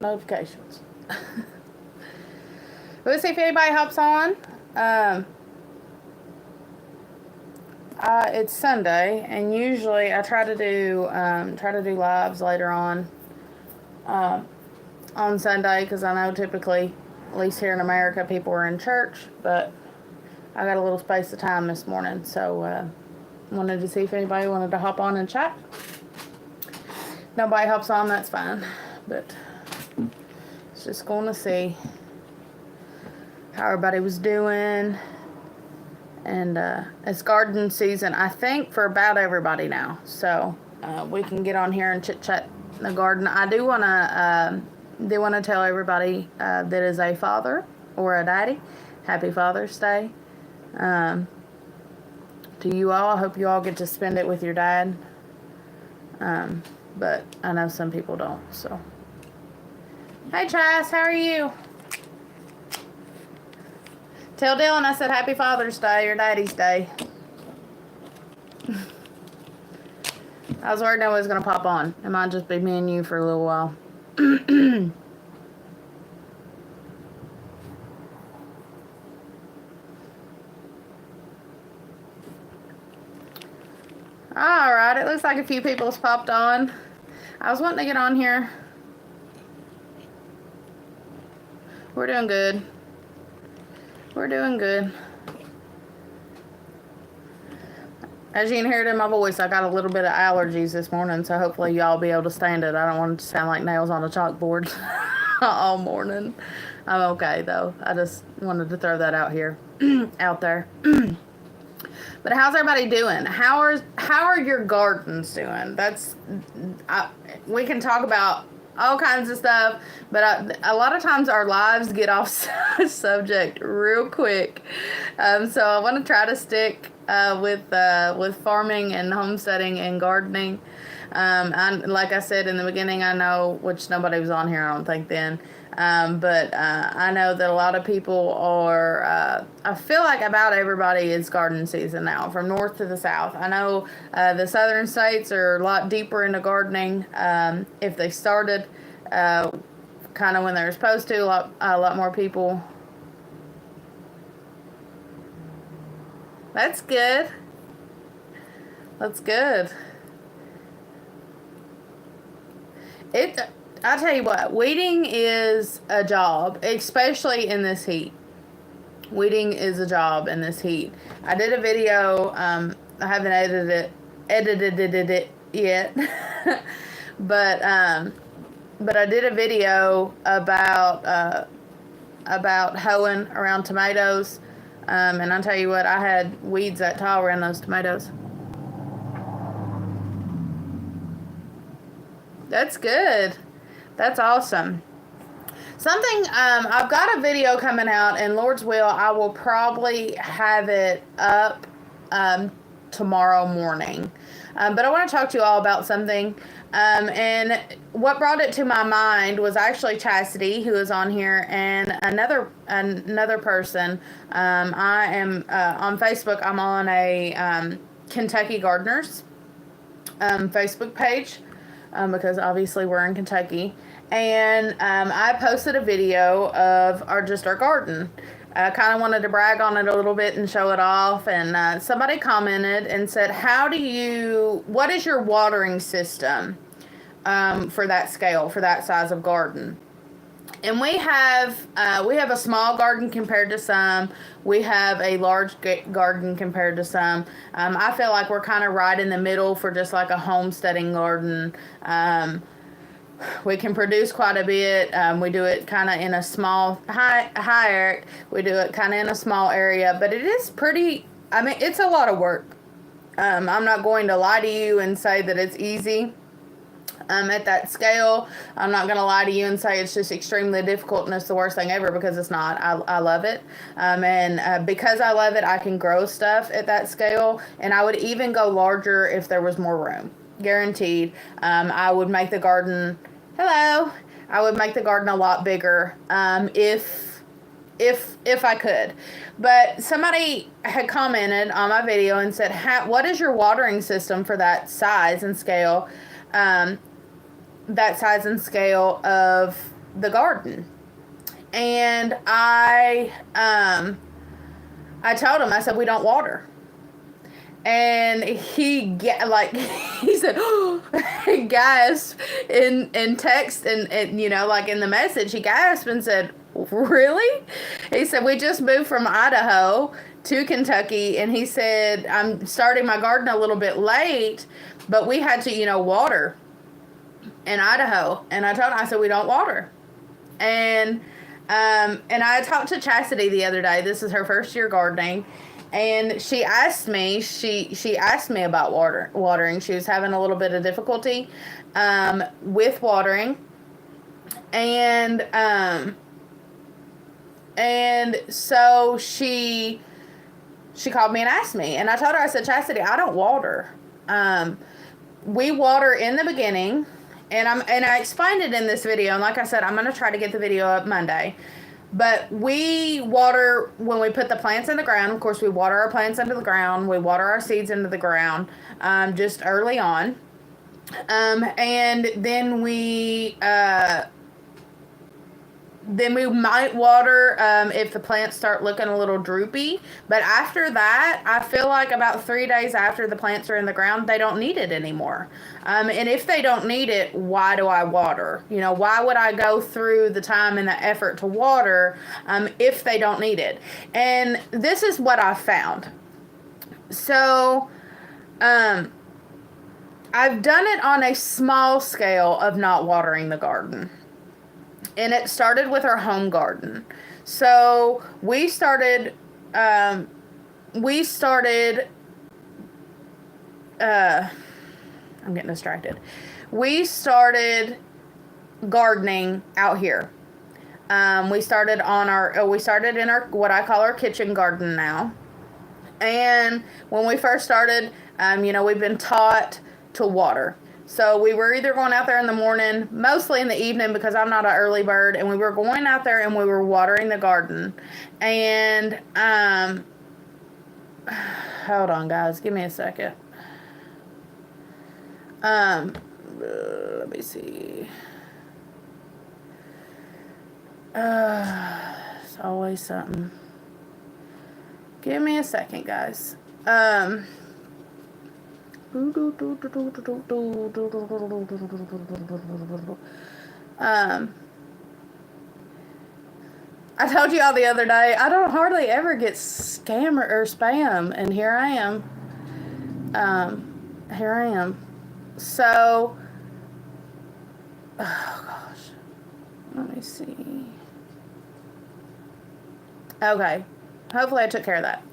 notifications. Let's see if anybody hops on. It's Sunday, and usually I try to do lives later on Sunday, because I know typically, at least here in America, people are in church, but I got a little space of time this morning, so wanted to see if anybody wanted to hop on and chat. Nobody hops on, that's fine, but it's just going to see how everybody was doing. And it's garden season, I think, for about everybody now, so we can get on here and chit chat in the garden. I do want to tell everybody that is a father or a daddy, happy Father's Day to you all. I hope you all get to spend it with your dad, but I know some people don't. So hey Chas, how are you? Tell Dylan I said happy Father's Day, your daddy's day. I was worried nobody was going to pop on. It might just be me and you for a little while. Alright, it looks like a few people's popped on. I was wanting to get on here. We're doing good. We're doing good. As you can hear it in my voice, I got a little bit of allergies this morning, so hopefully y'all be able to stand it. I don't want it to sound like nails on a chalkboard all morning. I'm okay, though. I just wanted to throw that out here, out there. But how's everybody doing? How are your gardens doing? We can talk about all kinds of stuff, but a lot of times our lives get off subject real quick. So I want to try to stick with farming and homesteading and gardening. And like I said in the beginning, I know, which nobody was on here, I don't think then, but I know that a lot of people are, I feel like about everybody is garden season now, from north to the south. I know the southern states are a lot deeper into gardening. If they started kind of when they were supposed to, a lot more people. That's good. That's good. I tell you what, weeding is a job, especially in this heat. Weeding is a job in this heat. I did a video, I haven't edited it yet, but I did a video about hoeing around tomatoes, and I'll tell you what, I had weeds that tall around those tomatoes. That's good. That's awesome. Something, I've got a video coming out, and Lord's will, I will probably have it up tomorrow morning. But I want to talk to you all about something. And what brought it to my mind was actually Chastity, who is on here, and another person. I am on Facebook. I'm on a Kentucky Gardeners Facebook page. Because obviously we're in Kentucky, and I posted a video of our garden. I kind of wanted to brag on it a little bit and show it off, and somebody commented and said, what is your watering system for that scale, for that size of garden? And we have a small garden compared to some. We have a large garden compared to some. I feel like we're kind of right in the middle for just like a homesteading garden. We can produce quite a bit. We do it kind of in a small, hi Eric. We do it kind of in a small area, but it is pretty, it's a lot of work. I'm not going to lie to you and say that it's easy. At that scale, I'm not going to lie to you and say it's just extremely difficult and it's the worst thing ever, because it's not. I love it. And because I love it, I can grow stuff at that scale. And I would even go larger if there was more room. Guaranteed. I would make the garden, I would make the garden a lot bigger if I could. But somebody had commented on my video and said, what is your watering system for that size and scale? That size and scale of the garden. And I told him, I said, we don't water. And he he said, he gasped in text and you know, like in the message, he gasped and said, really? He said, we just moved from Idaho to Kentucky, and he said, I'm starting my garden a little bit late, but we had to, you know, water in Idaho. And I told him, I said, we don't water. And I talked to Chastity the other day. This is her first year gardening. And she asked me about watering. She was having a little bit of difficulty with watering. And so she called me and asked me. And I told her, I said, Chastity, I don't water. We water in the beginning. And I explained it in this video. And like I said, I'm going to try to get the video up Monday. But we water when we put the plants in the ground. Of course, we water our plants into the ground. We water our seeds into the ground just early on. And then we might water if the plants start looking a little droopy. But after that, I feel like about 3 days after the plants are in the ground, they don't need it anymore. And if they don't need it, why do I water? You know, why would I go through the time and the effort to water if they don't need it? And this is what I found. So, I've done it on a small scale of not watering the garden. And it started with our home garden. So we started I'm getting distracted. We started gardening out here. We started in our, what I call our kitchen garden now. And when we first started, you know, we've been taught to water. So we were either going out there in the morning, mostly in the evening because I'm not an early bird, and we were going out there and we were watering the garden. And hold on, guys, give me a second. Let me see. It's always something. Give me a second, guys. I told you all the other day, I don't hardly ever get scam or spam, and here I am. So, oh gosh, let me see. Okay, hopefully I took care of that.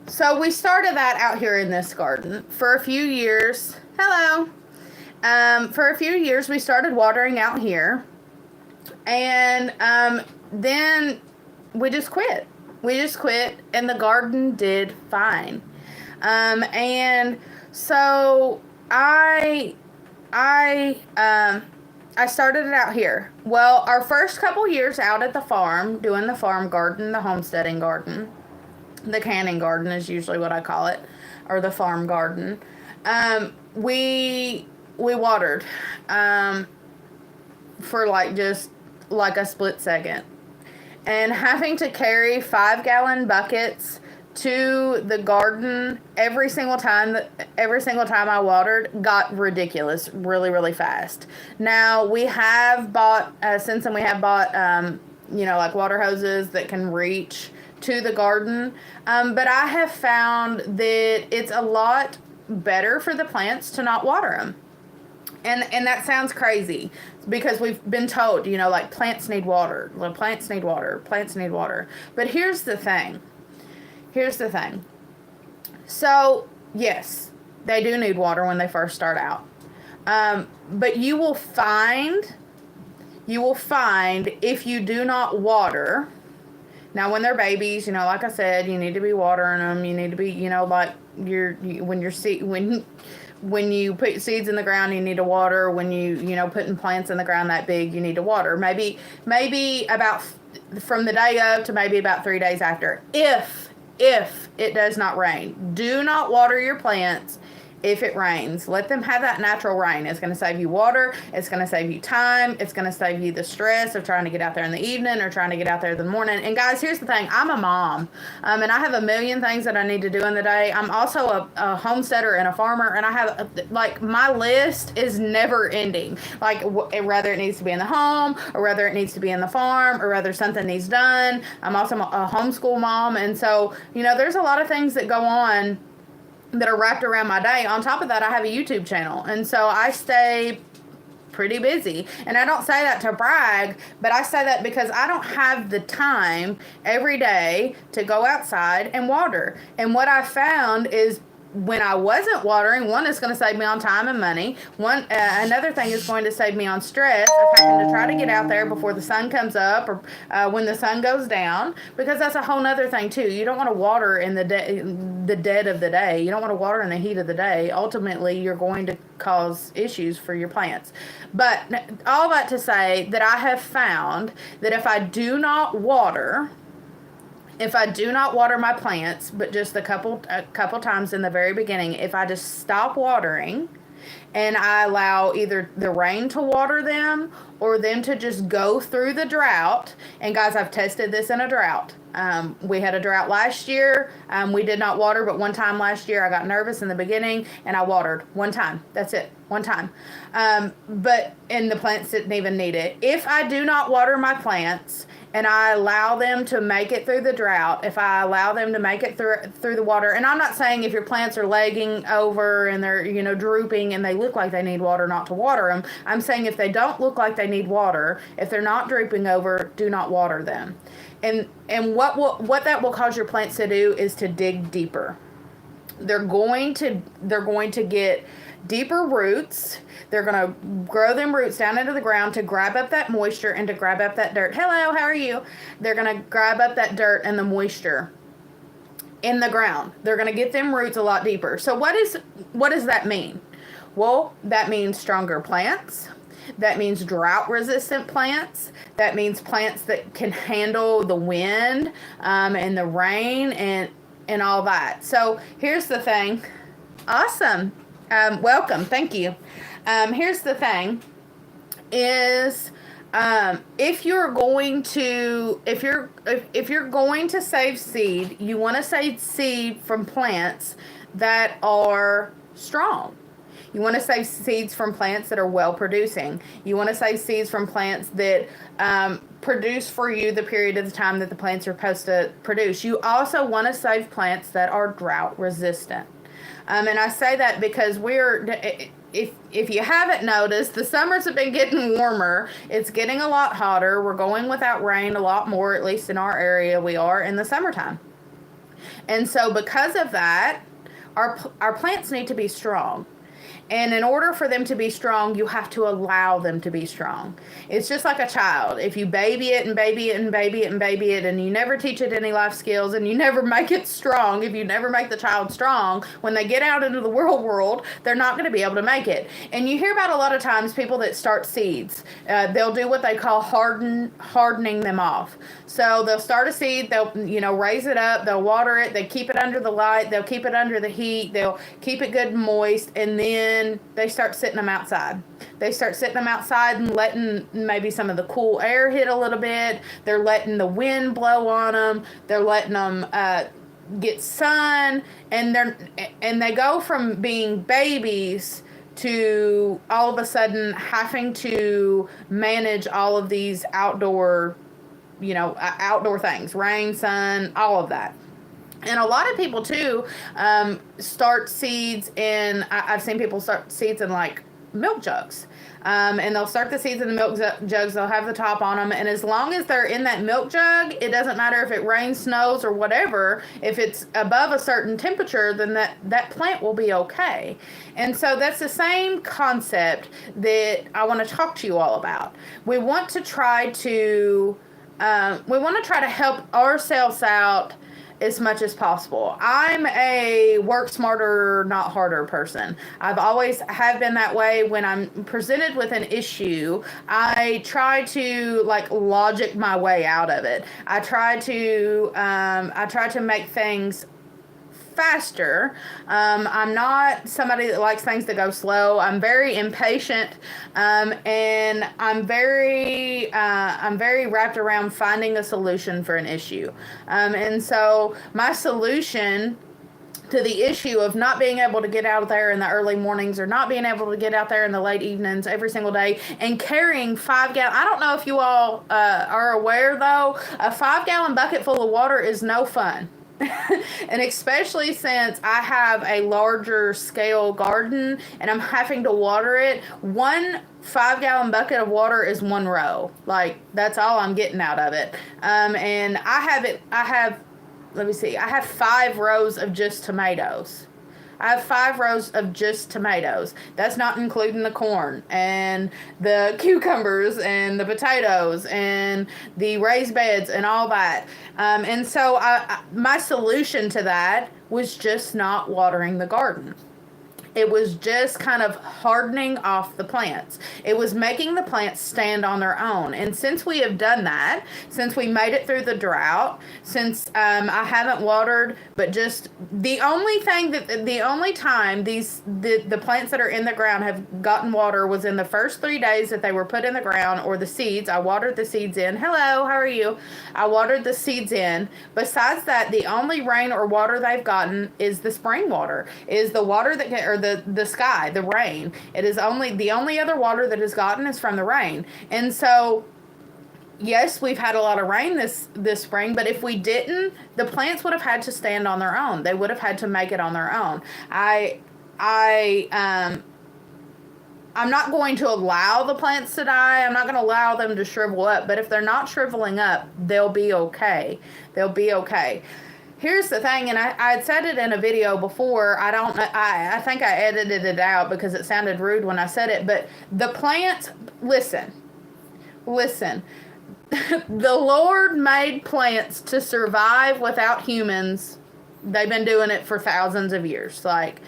So we started that out here in this garden for a few years. Hello. For a few years we started watering out here, and then we just quit. And the garden did fine. And so I started it out here. Well, our first couple years out at the farm, doing the farm garden, the homesteading garden, the canning garden is usually what I call it, or the farm garden. We watered for just a split second, and having to carry 5-gallon buckets to the garden every single time I watered got ridiculous really, really fast. Now we have bought water hoses that can reach to the garden, but I have found that it's a lot better for the plants to not water them. And that sounds crazy because we've been told, plants need water. Plants need water. But here's the thing. So, yes, they do need water when they first start out. But you will find if you do not water, now when they're babies, like I said, you need to be watering them. You need to be, when you put seeds in the ground, you need to water. When putting plants in the ground that big, you need to water. Maybe about from the day of to maybe about 3 days after, if it does not rain. Do not water your plants if it rains. Let them have that natural rain. It's going to save you water. It's going to save you time. It's going to save you the stress of trying to get out there in the evening or trying to get out there in the morning. And guys, here's the thing. I'm a mom, and I have a million things that I need to do in the day. I'm also a homesteader and a farmer, and I have, like, my list is never ending. Like, whether it needs to be in the home or whether it needs to be in the farm or whether something needs done. I'm also a homeschool mom. And so, there's a lot of things that go on that are wrapped around my day. On top of that, I have a YouTube channel. And so I stay pretty busy. And I don't say that to brag, but I say that because I don't have the time every day to go outside and water. And what I found is, when I wasn't watering, one, is going to save me on time and money. Another thing is going to save me on stress of having to try to get out there before the sun comes up or when the sun goes down, because that's a whole nother thing too. You don't want to water in the dead of the day. You don't want to water in the heat of the day. Ultimately, you're going to cause issues for your plants. But all that to say that I have found that if I do not water my plants, but just a couple times in the very beginning, if I just stop watering and I allow either the rain to water them or them to just go through the drought. And guys, I've tested this in a drought. We had a drought last year. We did not water, but one time last year I got nervous in the beginning and I watered one time. That's it. One time. And the plants didn't even need it. If I do not water my plants and I allow them to make it through the drought, if I allow them to make it through the water, and I'm not saying if your plants are lagging over and they're, drooping and they look like they need water, not to water them. I'm saying if they don't look like they need water, if they're not drooping over, do not water them. And what that will cause your plants to do is to dig deeper. They're going to get deeper roots. They're going to grow them roots down into the ground to grab up that moisture and to grab up that dirt. Hello, how are you? They're going to grab up that dirt and the moisture in the ground. They're going to get them roots a lot deeper. So what does that mean? Well, that means stronger plants. That means drought-resistant plants. That means plants that can handle the wind and the rain and all that. So here's the thing. Awesome. Welcome. Thank you. Here's the thing is, if you're going to save seed, you want to save seed from plants that are strong. You want to save seeds from plants that are well producing. You want to save seeds from plants that produce for you the period of the time that the plants are supposed to produce. You also want to save plants that are drought resistant. And I say that because if you haven't noticed, the summers have been getting warmer. It's getting a lot hotter. We're going without rain a lot more, at least in our area we are in the summertime. And so because of that, our plants need to be strong. And in order for them to be strong, you have to allow them to be strong. It's just like a child. If you baby it and baby it and baby it and baby it, and you never teach it any life skills and you never make it strong, if you never make the child strong, when they get out into the world, they're not going to be able to make it. And you hear about a lot of times people that start seeds. They'll do what they call hardening them off. So they'll start a seed, they'll raise it up, they'll water it, they keep it under the light, they'll keep it under the heat, they'll keep it good and moist, and then they start sitting them outside. They start sitting them outside and letting maybe some of the cool air hit a little bit. They're letting the wind blow on them. They're letting them get sun, and they go from being babies to all of a sudden having to manage all of these outdoor things, rain, sun, all of that. And a lot of people too start seeds in, I've seen people start seeds in like milk jugs. And they'll start the seeds in the milk jugs. They'll have the top on them. And as long as they're in that milk jug, it doesn't matter if it rains, snows, or whatever. If it's above a certain temperature, then that plant will be okay. And so that's the same concept that I want to talk to you all about. We want to try to help ourselves out as much as possible. I'm a work smarter, not harder person. I've always have been that way. When I'm presented with an issue, I try to logic my way out of it. I try to make things faster. I'm not somebody that likes things to go slow. I'm very impatient, and I'm very wrapped around finding a solution for an issue. And so my solution to the issue of not being able to get out there in the early mornings or not being able to get out there in the late evenings every single day and carrying 5 gallon. I don't know if you all are aware though, a 5-gallon bucket full of water is no fun. And especially since I have a larger scale garden and I'm having to water it, 1 5-gallon bucket of water is 1 row. Like, that's all I'm getting out of it. And let me see, I have 5 rows of just tomatoes. I have 5 rows of just tomatoes. That's not including the corn and the cucumbers and the potatoes and the raised beds and all that. And so my solution to that was just not watering the garden. It was just kind of hardening off the plants. It was making the plants stand on their own. And since we have done that, since we made it through the drought, since I haven't watered, but just the only time the plants that are in the ground have gotten water was in the first 3 days that they were put in the ground, or the seeds. I watered the seeds in. Hello, how are you? I watered the seeds in. Besides that, the only rain or water they've gotten is the spring water, is the water or the sky, the rain. It is the only other water that has gotten is from the rain. And so, yes, we've had a lot of rain this spring, but if we didn't, the plants would have had to stand on their own. They would have had to make it on their own. I'm not going to allow the plants to die. I'm not going to allow them to shrivel up. But if they're not shriveling up, they'll be okay. They'll be okay. Here's the thing, and I had said it in a video before. I think I edited it out because it sounded rude when I said it. But the plants, listen. The Lord made plants to survive without humans. They've been doing it for thousands of years. Like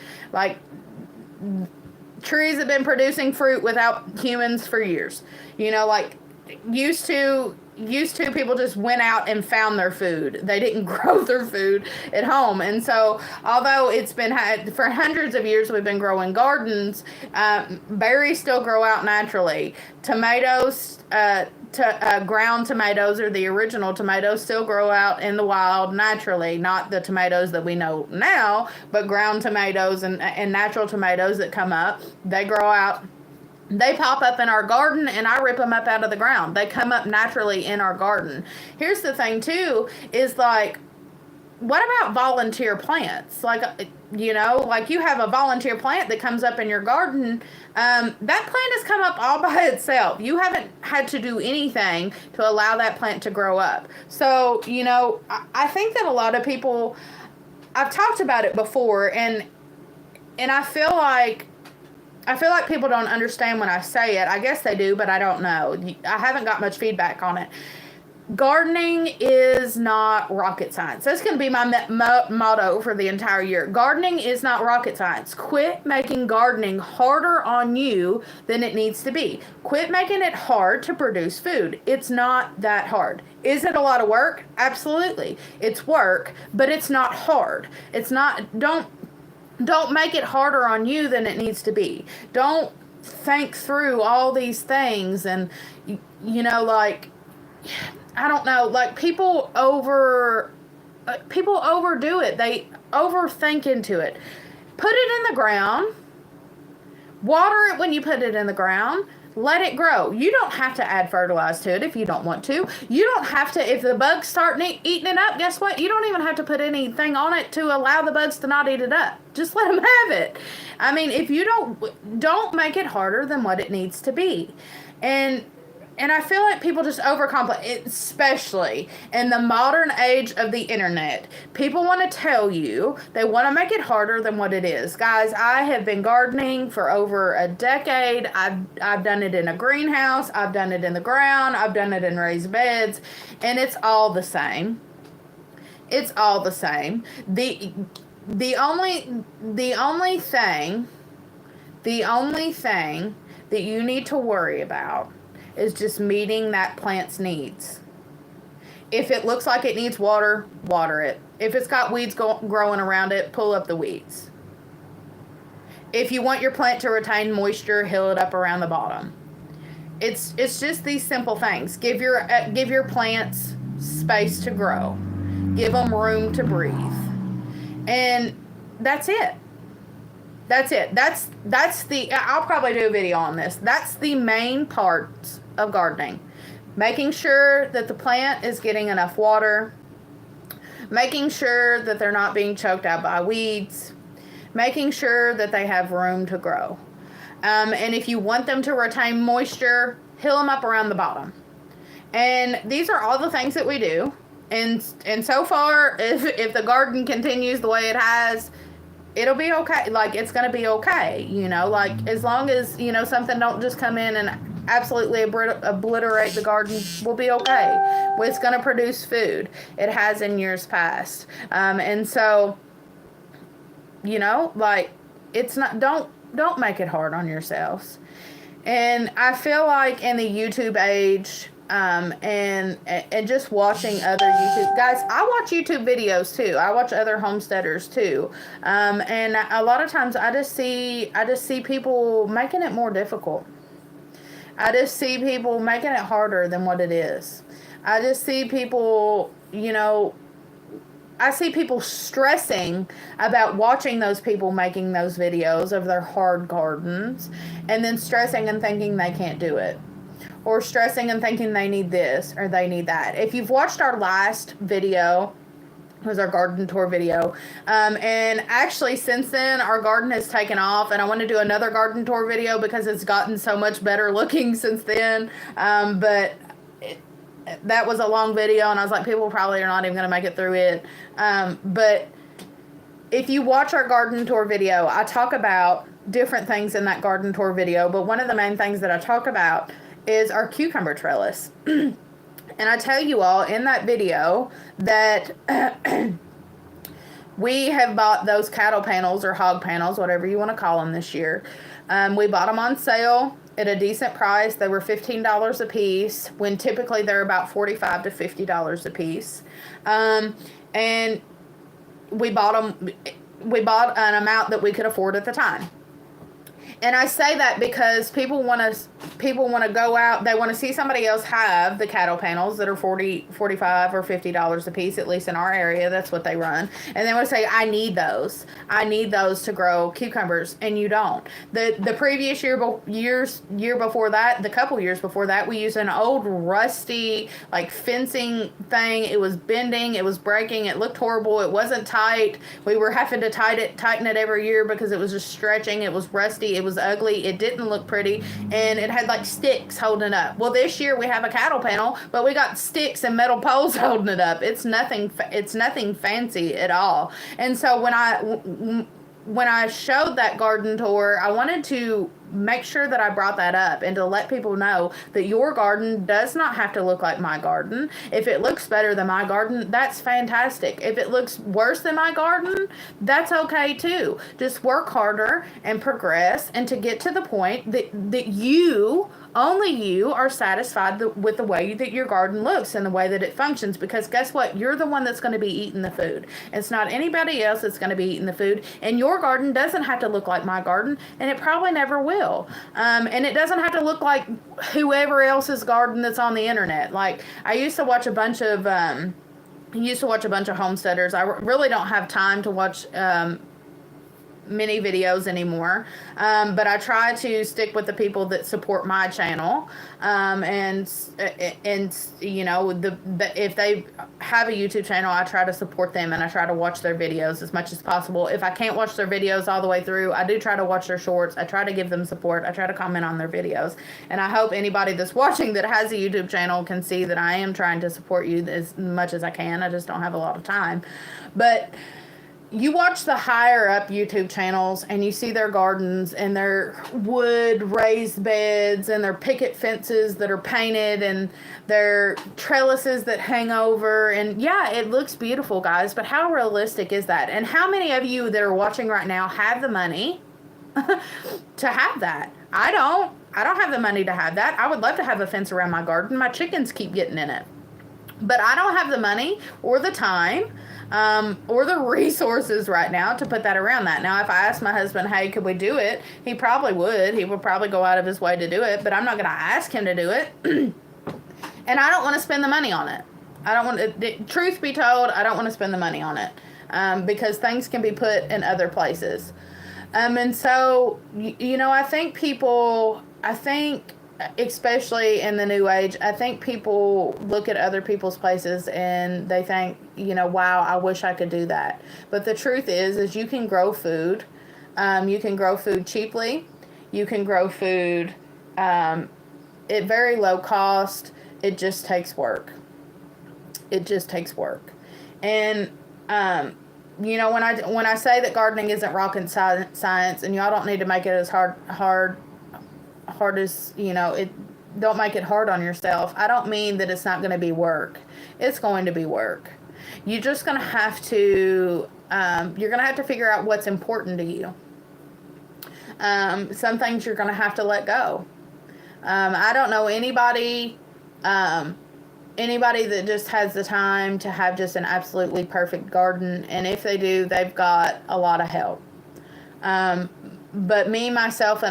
trees have been producing fruit without humans for years. You know, like used to people just went out and found their food. They didn't grow their food at home. And so although it's been for hundreds of years we've been growing gardens, berries still grow out naturally. Tomatoes, ground tomatoes, or the original tomatoes, still grow out in the wild naturally. Not the tomatoes that we know now, but ground tomatoes and natural tomatoes that come up, they grow out. They pop up in our garden, and I rip them up out of the ground. They come up naturally in our garden. Here's the thing, too, is like, what about volunteer plants? Like, you know, like you have a volunteer plant that comes up in your garden. That plant has come up all by itself. You haven't had to do anything to allow that plant to grow up. So, you know, I think that a lot of people, I've talked about it before, and I feel like people don't understand when I say it. I guess they do, but I don't know. I haven't got much feedback on it. Gardening is not rocket science. That's going to be my motto for the entire year. Gardening is not rocket science. Quit making gardening harder on you than it needs to be. Quit making it hard to produce food. It's not that hard. Is it a lot of work? Absolutely. It's work, but it's not hard. It's not, don't make it harder on you than it needs to be. Don't think through all these things and, you know, like, I don't know, like people overdo it. They overthink into it. Put it in the ground. Water it when you put it in the ground. Let it grow. You don't have to add fertilizer to it if you don't want to. You don't have to, if the bugs start eating it up, guess what? You don't even have to put anything on it to allow the bugs to not eat it up. Just let them have it. I mean, if you don't make it harder than what it needs to be. And I feel like people just overcomplicate, especially in the modern age of the internet. People want to tell you, they want to make it harder than what it is. Guys, I have been gardening for over a decade. I've done it in a greenhouse. I've done it in the ground. I've done it in raised beds. And it's all the same. It's all the same. The only thing that you need to worry about is just meeting that plant's needs. If it looks like it needs water, water it. If it's got weeds growing around it, pull up the weeds. If you want your plant to retain moisture, hill it up around the bottom. It's just these simple things. Give your plants space to grow. Give them room to breathe. And that's it. That's it. That's the, I'll probably do a video on this. That's the main parts of gardening. Making sure that the plant is getting enough water. Making sure that they're not being choked out by weeds. Making sure that they have room to grow. And if you want them to retain moisture, hill them up around the bottom. And these are all the things that we do. And so far, if the garden continues the way it has, it'll be okay. Like, it's going to be okay, you know, like, as long as, you know, something don't just come in and absolutely obliterate the garden, we'll be okay. It's going to produce food. It has in years past. And so, you know, like, it's not, don't make it hard on yourselves. And I feel like in the YouTube age, and just watching other YouTube guys, I watch YouTube videos too. I watch other homesteaders too. And a lot of times I just see people making it more difficult. I just see people making it harder than what it is. I just see people, you know, I see people stressing about watching those people making those videos of their hard gardens, and then stressing and thinking they can't do it. Or stressing and thinking they need this or they need that. If you've watched our last video, it was our garden tour video. And actually, since then, our garden has taken off. And I want to do another garden tour video because it's gotten so much better looking since then. But that was a long video, and I was like, people probably are not even going to make it through it. But if you watch our garden tour video, I talk about different things in that garden tour video. But one of the main things that I talk about is our cucumber trellis. And I tell you all in that video that we have bought those cattle panels or hog panels, whatever you want to call them, this year. We bought them on sale at a decent price. They were $15 a piece, when typically they're about $45 to $50 a piece. And we bought an amount that we could afford at the time. And I say that because people want to go out, they want to see somebody else have the cattle panels that are $40, $45, or $50 a piece, at least in our area. That's what they run. And they want to say, I need those. I need those to grow cucumbers. And you don't. The previous year before that, the couple years before that, we used an old rusty, like, fencing thing. It was bending. It was breaking. It looked horrible. It wasn't tight. We were having to tighten it every year because it was just stretching. It was rusty. It was ugly. It didn't look pretty, and it had like sticks holding it up. Well, this year we have a cattle panel, but we got sticks and metal poles holding it up. It's nothing fancy at all. And so when I showed that garden tour, I wanted to make sure that I brought that up and to let people know that your garden does not have to look like my garden. If it looks better than my garden, that's fantastic. If it looks worse than my garden, that's okay too. Just work harder and progress, and to get to the point that you, only you, are satisfied with the way that your garden looks and the way that it functions. Because guess what? You're the one that's going to be eating the food. It's not anybody else that's going to be eating the food. And your garden doesn't have to look like my garden, and it probably never will. And it doesn't have to look like whoever else's garden that's on the internet. Like, I used to watch a bunch of homesteaders. I really don't have time to watch many videos anymore, but I try to stick with the people that support my channel, and you know, if they have a YouTube channel, I try to support them and I try to watch their videos as much as possible. If I can't watch their videos all the way through, I do try to watch their shorts. I try to give them support. I try to comment on their videos, and I hope anybody that's watching that has a YouTube channel can see that I am trying to support you as much as I can. I just don't have a lot of time. But you watch the higher up YouTube channels and you see their gardens and their wood raised beds and their picket fences that are painted and their trellises that hang over. And yeah, it looks beautiful, guys, but how realistic is that? And how many of you that are watching right now have the money to have that? I don't have the money to have that. I would love to have a fence around my garden. My chickens keep getting in it. But I don't have the money or the time or the resources right now to put that around that. Now, if I asked my husband, hey, could we do it? He probably would. He would probably go out of his way to do it, but I'm not going to ask him to do it. And I don't want to spend the money on it. I don't want to, truth be told, I don't want to spend the money on it because things can be put in other places. And so, I think especially in the new age, I think people look at other people's places and they think, wow, I wish I could do that. But the truth is you can grow food. You can grow food cheaply. You can grow food at very low cost. It just takes work. It just takes work. And, when I say that gardening isn't rocket science, and y'all don't need to make it as hard as, don't make it hard on yourself. I don't mean that it's not going to be work. It's going to be work. You're just going to have to, you're going to have to figure out what's important to you. Some things you're going to have to let go. I don't know anybody that just has the time to have just an absolutely perfect garden. And if they do, they've got a lot of help. But me, myself,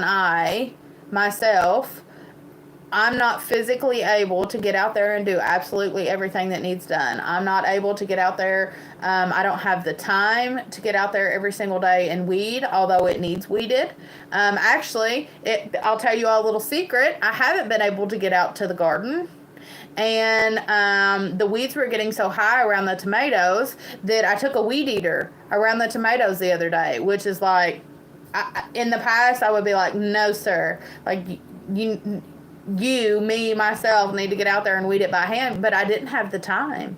I'm not physically able to get out there and do absolutely everything that needs done. I'm not able to get out there. I don't have the time to get out there every single day and weed, although it needs weeded. I'll tell you a little secret. I haven't been able to get out to the garden. And the weeds were getting so high around the tomatoes that I took a weed eater around the tomatoes the other day, which is like, in the past, I would be like, no, sir. Like, me, myself, need to get out there and weed it by hand. But I didn't have the time.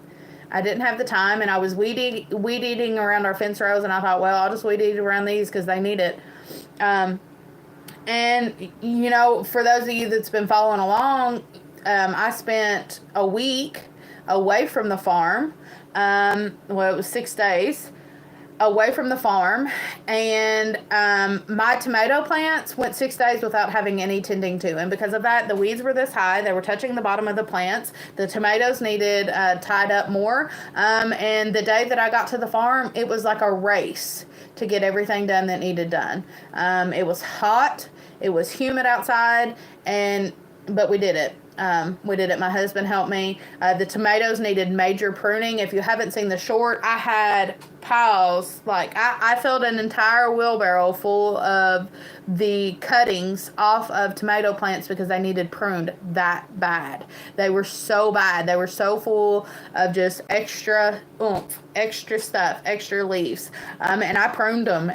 And I was weed eating around our fence rows, and I thought, well, I'll just weed eat around these because they need it. And, for those of you that's been following along, I spent a week away from the farm. It was 6 days away from the farm, and my tomato plants went 6 days without having any tending to, and because of that, the weeds were this high. They were touching the bottom of the plants. The tomatoes needed tied up more, and the day that I got to the farm, it was like a race to get everything done that needed done. It was hot, it was humid outside, but we did it. My husband helped me. The tomatoes needed major pruning. If you haven't seen the short, I had piles, I filled an entire wheelbarrow full of the cuttings off of tomato plants because they needed pruned that bad. They were so bad. They were so full of just extra oomph, extra stuff, extra leaves. And I pruned them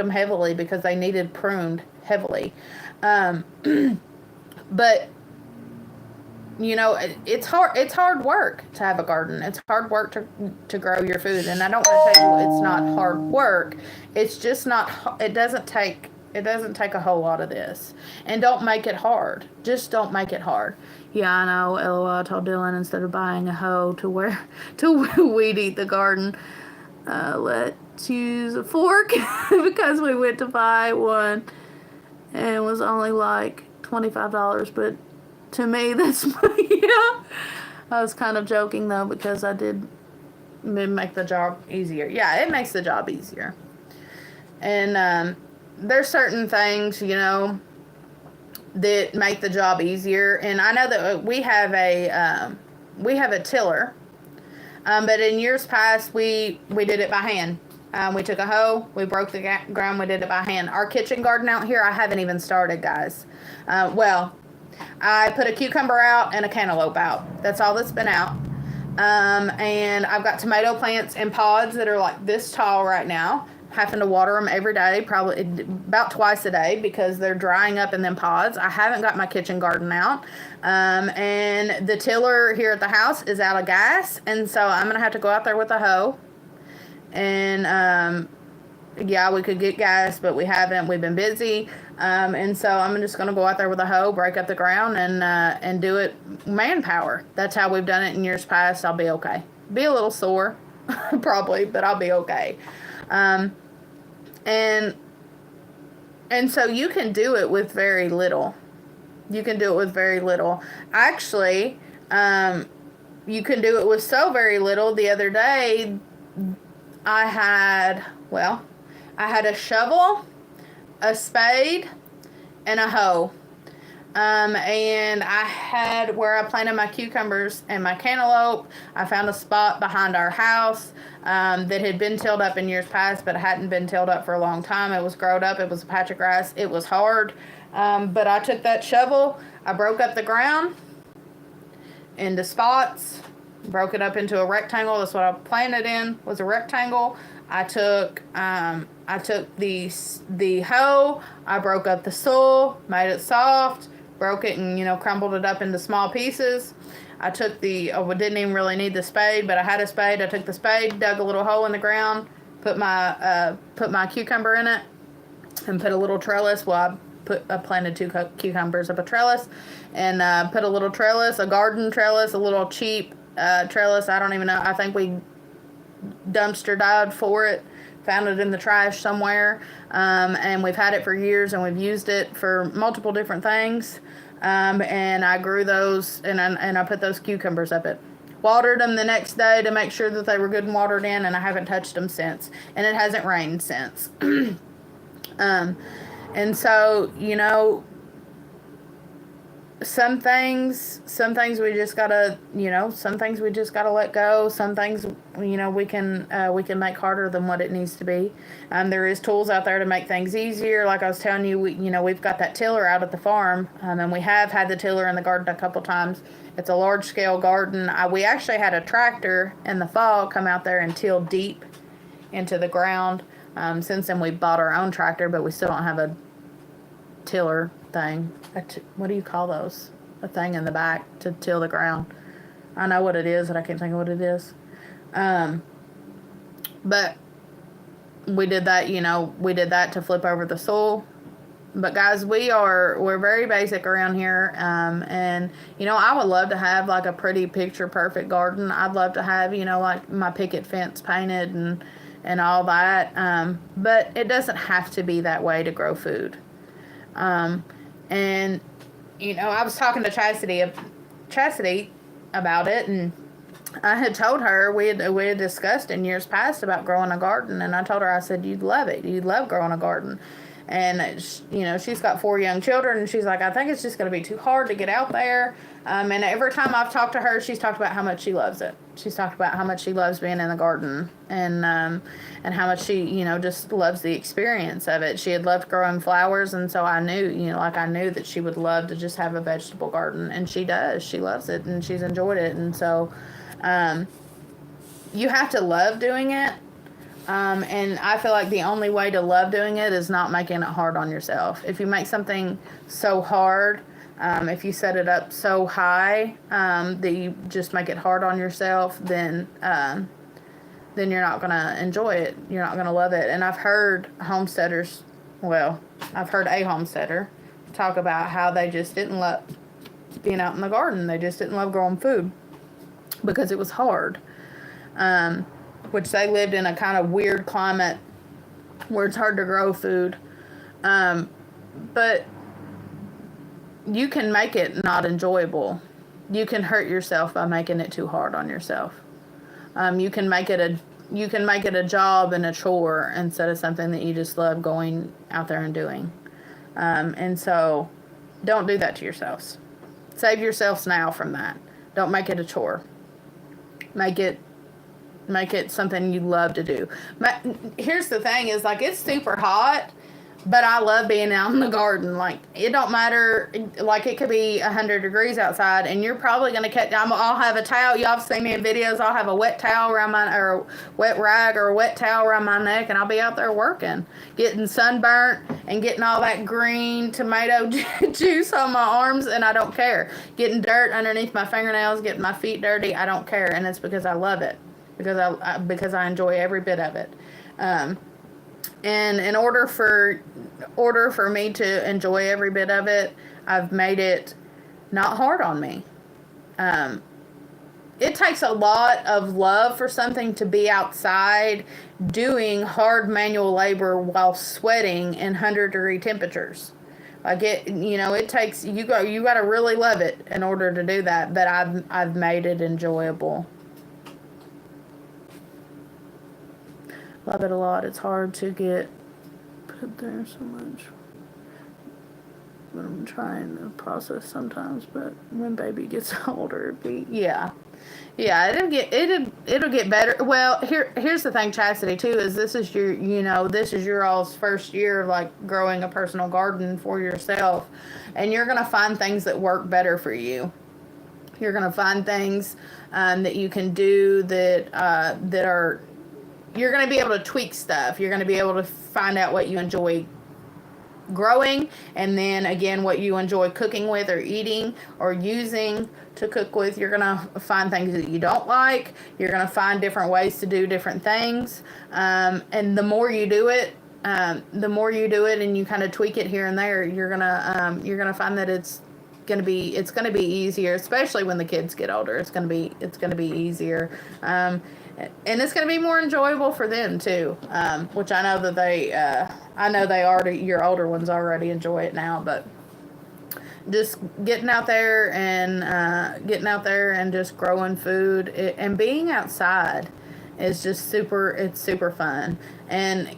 heavily because they needed pruned heavily. But it's hard work to have a garden. It's hard work to grow your food. And I don't want to tell you it's not hard work. It's just not, it doesn't take a whole lot of this. And don't make it hard. Just don't make it hard. Yeah, I know, LOL, I told Dylan instead of buying a hoe to weed eat the garden, let's use a fork because we went to buy one and it was only like $25, but to me, that's, yeah. I was kind of joking, though, because I did make the job easier. Yeah, it makes the job easier. And there's certain things, that make the job easier. And I know that we have a tiller. But in years past, we did it by hand. We took a hoe, we broke the ground, we did it by hand. Our kitchen garden out here, I haven't even started, guys. I put a cucumber out and a cantaloupe out. That's all that's been out. And I've got tomato plants in pods that are like this tall right now. Having to water them every day, probably about twice a day because they're drying up in them pods. I haven't got my kitchen garden out. And the tiller here at the house is out of gas. And so I'm going to have to go out there with a hoe. And, yeah, we could get gas, but we haven't. We've been busy. And so I'm just going to go out there with a hoe, break up the ground, and do it manpower. That's how we've done it in years past. I'll be okay. Be a little sore, probably, but I'll be okay. And so you can do it with very little. Actually, you can do it with so very little. The other day, I had, well, I had a shovel, a spade, and a hoe. And I had where I planted my cucumbers and my cantaloupe. I found a spot behind our house that had been tilled up in years past, but hadn't been tilled up for a long time. It was growed up. It was a patch of grass. It was hard. But I took that shovel. I broke up the ground into spots, broke it up into a rectangle. That's what I planted in, was a rectangle. I took the hoe. I broke up the soil, made it soft, broke it and, crumbled it up into small pieces. I took didn't even really need the spade, but I had a spade. I took the spade, dug a little hole in the ground, put my cucumber in it, and put a little trellis. Well, I planted 2 cucumbers up a trellis, and put a little trellis, a garden trellis, a little cheap trellis. I don't even know. I think we dumpster dived for it. Found it in the trash somewhere, and we've had it for years, and we've used it for multiple different things. And I grew those, and I put those cucumbers up it. Watered them the next day to make sure that they were good and watered in, and I haven't touched them since. And it hasn't rained since. And so, some things we just gotta, some things we just gotta let go. Some things, we can make harder than what it needs to be. There is tools out there to make things easier. Like I was telling you, we've got that tiller out at the farm, and we have had the tiller in the garden a couple times. It's a large scale garden. We actually had a tractor in the fall come out there and till deep into the ground. Since then we bought our own tractor, but we still don't have a tiller thing. What do you call those? A thing in the back to till the ground. I know what it is, but I can't think of what it is. But we did that, to flip over the soil. But guys, we're very basic around here. And I would love to have like a pretty picture perfect garden. I'd love to have, like my picket fence painted and all that. But it doesn't have to be that way to grow food. And I was talking to Chastity about it, and I had told her we had discussed in years past about growing a garden, and I told her, I said, you'd love it. You'd love growing a garden. And, she's got 4 young children, and she's like, I think it's just going to be too hard to get out there. And every time I've talked to her, she's talked about how much she loves it. She's talked about how much she loves being in the garden, and how much she, just loves the experience of it. She had loved growing flowers, and so I knew, I knew that she would love to just have a vegetable garden, and she does. She loves it, and she's enjoyed it. And so you have to love doing it. And I feel like the only way to love doing it is not making it hard on yourself. If you make something so hard, if you set it up so high that you just make it hard on yourself, then you're not going to enjoy it. You're not going to love it. And I've heard a homesteader talk about how they just didn't love being out in the garden. They just didn't love growing food because it was hard. Which they lived in a kind of weird climate where it's hard to grow food. But you can make it not enjoyable. You can hurt yourself by making it too hard on yourself. You can make it a job and a chore instead of something that you just love going out there and doing. And so don't do that to yourselves. Save yourselves now from that. Don't make it a chore. Make it something you love to do. Here's the thing is, like, it's super hot, but I love being out in the garden. Like, it don't matter. Like, it could be 100 degrees outside, and you're probably going to catch, I'll have a towel. Y'all have seen me in videos. I'll have a wet towel around or a wet rag or a wet towel around my neck, and I'll be out there working, getting sunburnt and getting all that green tomato juice on my arms, and I don't care. Getting dirt underneath my fingernails, getting my feet dirty, I don't care, and it's because I love it. Because I enjoy every bit of it. And in order for me to enjoy every bit of it, I've made it not hard on me. It takes a lot of love for something to be outside doing hard manual labor while sweating in 100-degree temperatures. Like it takes, you got to really love it in order to do that. But I've made it enjoyable. Love it a lot. It's hard to get put there so much. But I'm trying to process sometimes. But when baby gets older, yeah, it'll get better. Well, here's the thing, Chastity, too, is this is your all's first year of like growing a personal garden for yourself, and you're gonna find things that work better for you. You're gonna find things that you can do that are. You're gonna be able to tweak stuff. You're gonna be able to find out what you enjoy growing, and then again what you enjoy cooking with or eating or using to cook with. You're gonna find things that you don't like. You're gonna find different ways to do different things, and the more you do it, and you kind of tweak it here and there, you're gonna find that it's gonna be easier, especially when the kids get older. It's gonna be easier, and it's gonna be more enjoyable for them too, which I know that they already, your older ones already enjoy it now. But just getting out there and just growing food and being outside is just super fun. And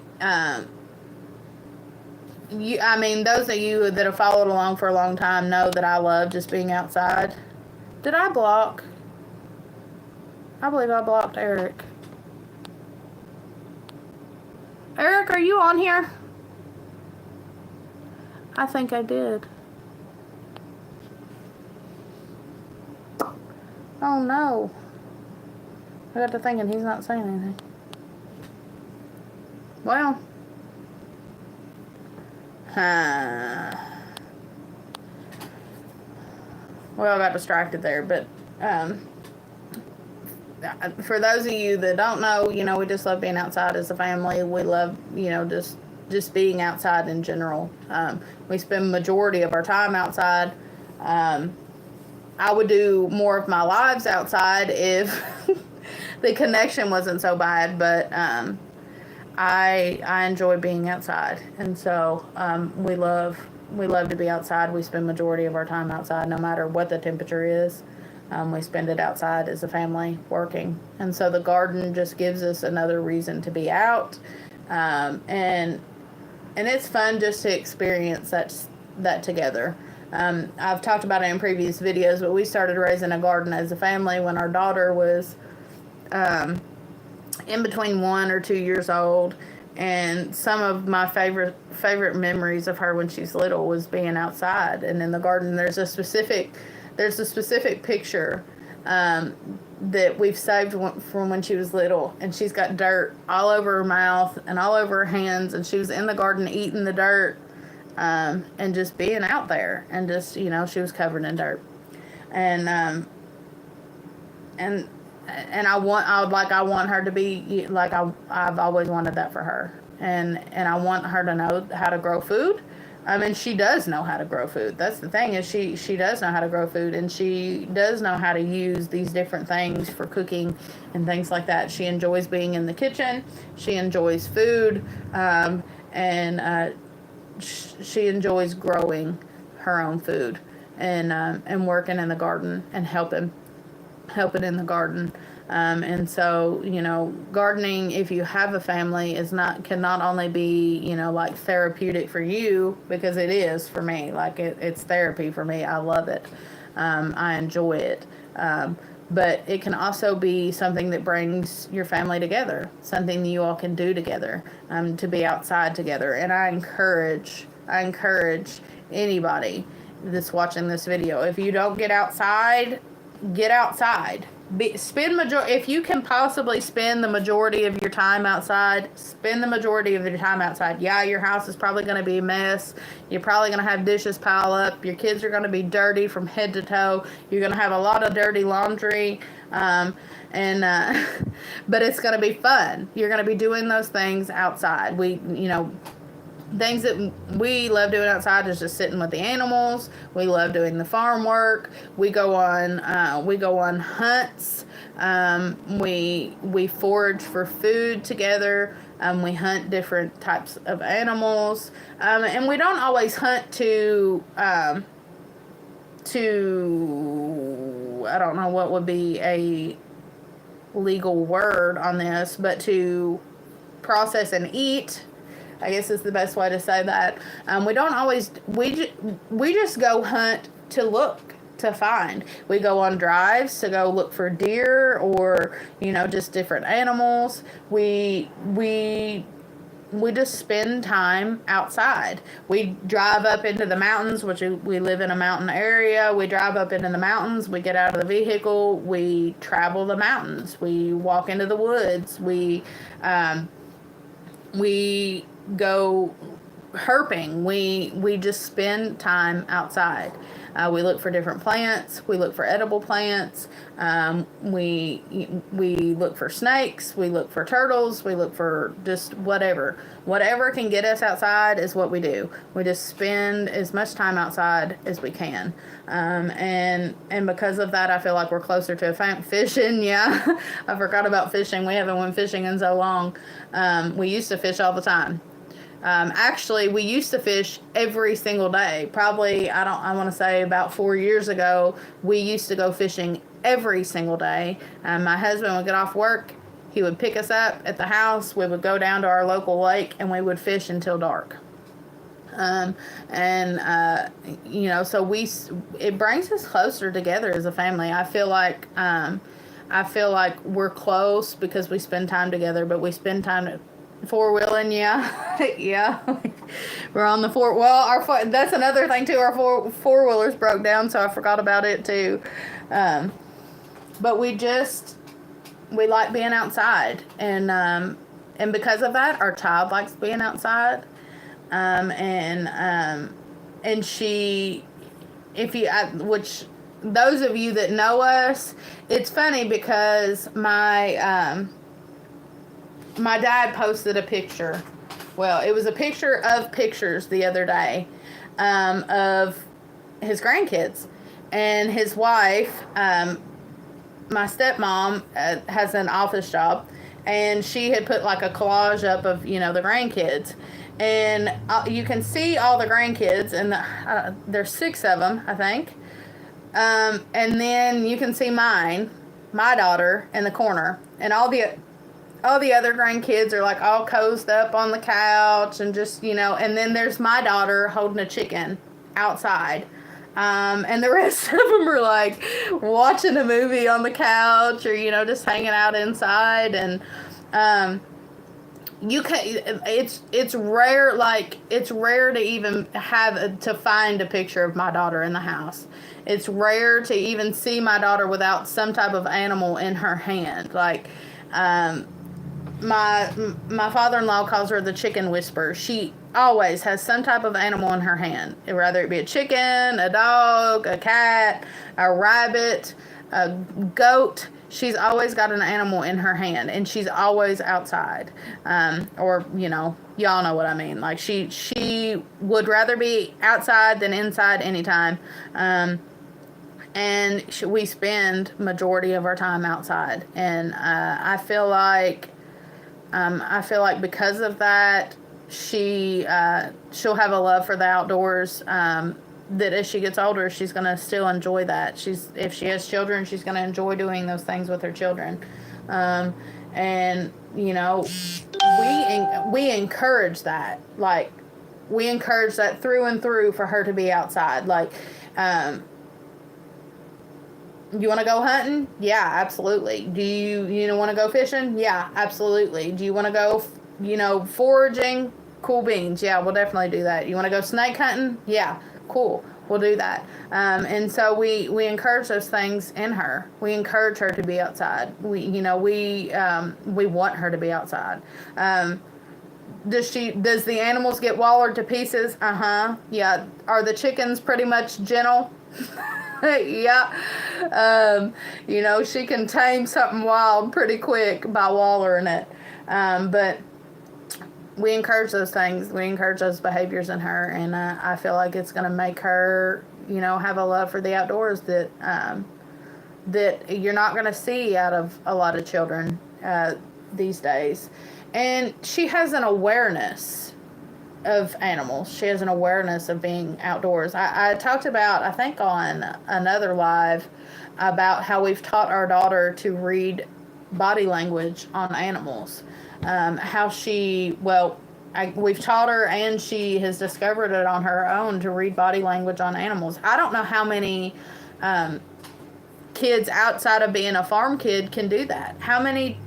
those of you that have followed along for a long time know that I love just being outside. Did I block? I believe I blocked Eric. Eric, are you on here? I think I did. Oh no. I got to thinking he's not saying anything. Well. Well, I got distracted there, but for those of you that don't know, we just love being outside as a family. We love, just being outside in general. We spend majority of our time outside. I would do more of my lives outside if the connection wasn't so bad, but I enjoy being outside, and so we love to be outside. We spend majority of our time outside, no matter what the temperature is. We spend it outside as a family working, and so the garden just gives us another reason to be out, and it's fun just to experience that together. I've talked about it in previous videos, but we started raising a garden as a family when our daughter was in between 1 or 2 years old, and some of my favorite memories of her when she's little was being outside and in the garden. There's a specific picture that we've saved from when she was little, and she's got dirt all over her mouth and all over her hands, and she was in the garden eating the dirt, and just being out there, and just she was covered in dirt, and I want her to be like I've always wanted that for her, and I want her to know how to grow food. And she does know how to grow food. That's the thing, is she does know how to grow food, and she does know how to use these different things for cooking and things like that. She enjoys being in the kitchen. She enjoys food, and she enjoys growing her own food, and working in the garden and helping in the garden. And so, gardening, if you have a family, can not only be, like therapeutic for you, because it is for me. Like it's therapy for me. I love it. I enjoy it. But it can also be something that brings your family together, something that you all can do together, to be outside together. And I encourage anybody that's watching this video, if you don't get outside, get outside. If you can possibly spend the majority of your time outside, spend the majority of your time outside. Yeah, your house is probably going to be a mess. You're probably going to have dishes pile up. Your kids are going to be dirty from head to toe. You're going to have a lot of dirty laundry, but it's going to be fun. You're going to be doing those things outside. Things that we love doing outside is just sitting with the animals. We love doing the farm work. We go on hunts. We forage for food together. We hunt different types of animals, and we don't always hunt to I don't know what would be a legal word on this, but to process and eat, I guess is the best way to say that. We don't always, we just go hunt to look, to find. We go on drives to go look for deer or, just different animals. We just spend time outside. We drive up into the mountains, which we live in a mountain area. We drive up into the mountains. We get out of the vehicle. We travel the mountains. We walk into the woods. We go herping. We just spend time outside. We look for different plants. We look for edible plants. We look for snakes. We look for turtles. We look for just whatever. Whatever can get us outside is what we do. We just spend as much time outside as we can. And because of that, I feel like we're closer to fishing. Yeah, I forgot about fishing. We haven't went fishing in so long. We used to fish all the time. Actually, we used to fish every single day. Probably, I want to say about 4 years ago, we used to go fishing every single day. My husband would get off work. He would pick us up at the house. We would go down to our local lake and we would fish until dark. So it brings us closer together as a family. I feel like we're close because we spend time together, but we spend time four-wheeling, yeah. Yeah. We're on the that's another thing too. Our four-wheelers broke down, so I forgot about it too. But we like being outside, and because of that, our child likes being outside. And she, which those of you that know us, it's funny because my dad posted a picture. Well, it was a picture of pictures the other day of his grandkids. And his wife, my stepmom, has an office job. And she had put like a collage up of, the grandkids. And you can see all the grandkids. And there's 6 of them, I think. And then you can see my daughter, in the corner. And all the other grandkids are like all cozied up on the couch and just, and then there's my daughter holding a chicken outside. And the rest of them are like watching a movie on the couch or, just hanging out inside. And, it's rare to even to find a picture of my daughter in the house. It's rare to even see my daughter without some type of animal in her hand. Like, my father-in-law calls her the chicken whisperer. She always has some type of animal in her hand, whether it be a chicken, a dog, a cat, a rabbit, a goat. She's always got an animal in her hand, and she's always outside. Or, y'all know what I mean. Like, she would rather be outside than inside anytime. And we spend majority of our time outside. And I feel like because of that, she'll have a love for the outdoors. That as she gets older, she's gonna still enjoy that. If she has children, she's gonna enjoy doing those things with her children. And we encourage that. Like, we encourage that through and through for her to be outside. Like, you want to go hunting? Yeah, absolutely. Do you want to go fishing? Yeah, absolutely. Do you want to go, foraging? Cool beans. Yeah, we'll definitely do that. You want to go snake hunting? Yeah, cool. We'll do that. And so we encourage those things in her. We encourage her to be outside. We want her to be outside. Does the animals get wallered to pieces? Yeah. Are the chickens pretty much gentle? Yeah. She can tame something wild pretty quick by wallering it. But we encourage those things. We encourage those behaviors in her. And I feel like it's going to make her, have a love for the outdoors that you're not going to see out of a lot of children these days. And she has an awareness of animals. She has an awareness of being outdoors. I talked about, I think on another live, about how we've taught our daughter to read body language on animals. How she, well, we've taught her, and she has discovered it on her own, to read body language on animals. I don't know how many kids outside of being a farm kid can do that. How many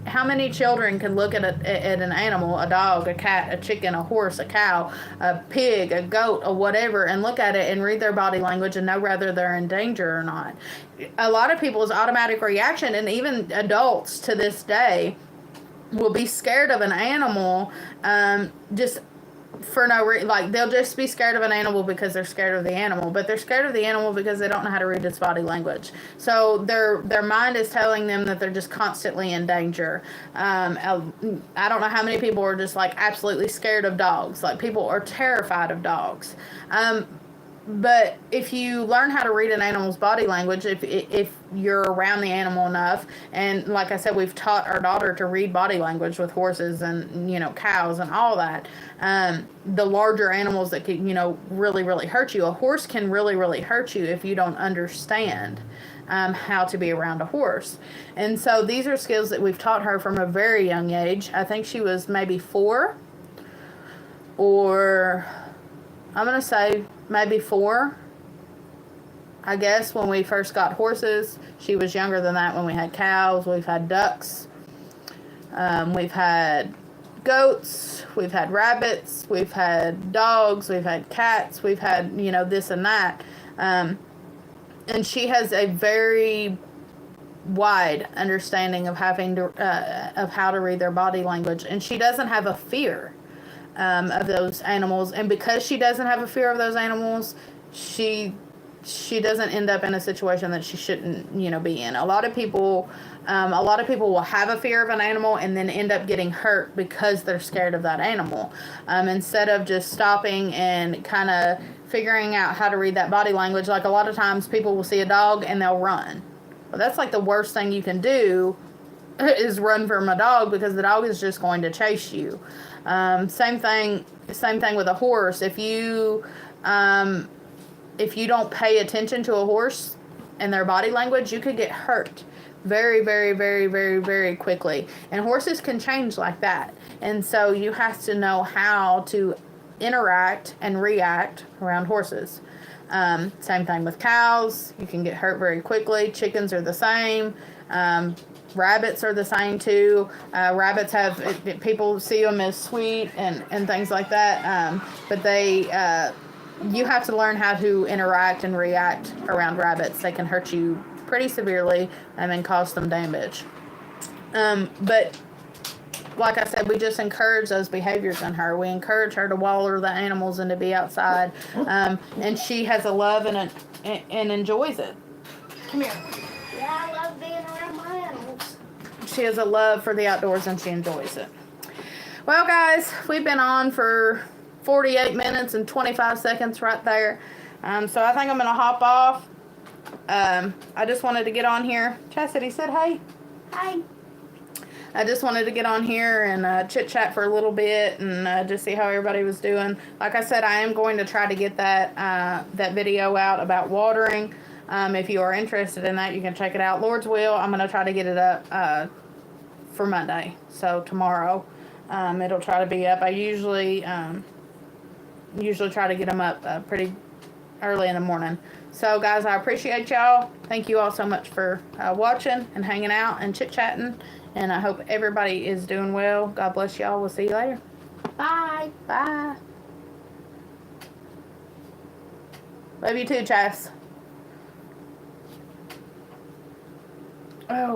children can look at an animal, a dog, a cat, a chicken, a horse, a cow, a pig, a goat, or whatever, and look at it and read their body language and know whether they're in danger or not? A lot of people's automatic reaction, and even adults to this day, will be scared of an animal, just for no reason. Like, they'll just be scared of an animal because they're scared of the animal, but they're scared of the animal because they don't know how to read its body language. So their mind is telling them that they're just constantly in danger. I don't know how many people are just like absolutely scared of dogs. Like, people are terrified of dogs. But if you learn how to read an animal's body language, if you're around the animal enough, and like I said, we've taught our daughter to read body language with horses and, cows and all that. The larger animals that can, really, really hurt you. A horse can really, really hurt you if you don't understand how to be around a horse. And so these are skills that we've taught her from a very young age. I think she was maybe 4, or I'm going to say maybe 4, I guess, when we first got horses. She was younger than that when we had cows. We've had ducks. We've had goats. We've had rabbits. We've had dogs. We've had cats. We've had, this and that. And she has a very wide understanding of having to, of how to read their body language. And she doesn't have a fear of those animals, and because she doesn't have a fear of those animals, she doesn't end up in a situation that she shouldn't, be in. A lot of people will have a fear of an animal and then end up getting hurt because they're scared of that animal. Instead of just stopping and kind of figuring out how to read that body language. Like, a lot of times people will see a dog and they'll run. Well, that's like the worst thing you can do, is run from a dog, because the dog is just going to chase you. Same thing with a horse. If you don't pay attention to a horse and their body language, you could get hurt very, very, very, very, very quickly. And horses can change like that. And so you have to know how to interact and react around horses. Same thing with cows. You can get hurt very quickly. Chickens are the same. Rabbits are the same too. Rabbits people see them as sweet and things like that. But you have to learn how to interact and react around rabbits. They can hurt you pretty severely and then cause some damage. But like I said, we just encourage those behaviors in her. We encourage her to waller the animals and to be outside. And she has a love and enjoys it. Come here. Yeah, I love being around my animals. She has a love for the outdoors and she enjoys it. Well, guys, we've been on for 48 minutes and 25 seconds right there. So I think I'm going to hop off. I just wanted to get on here. Chastity said hey. Hi. I just wanted to get on here and chit-chat for a little bit and just see how everybody was doing. Like I said, I am going to try to get that video out about watering. If you are interested in that, you can check it out. Lord's will, I'm going to try to get it up for Monday. So tomorrow, it'll try to be up. I usually try to get them up pretty early in the morning. So, guys, I appreciate y'all. Thank you all so much for watching and hanging out and chit-chatting. And I hope everybody is doing well. God bless y'all. We'll see you later. Bye. Bye. Love you too, Chas. Oh.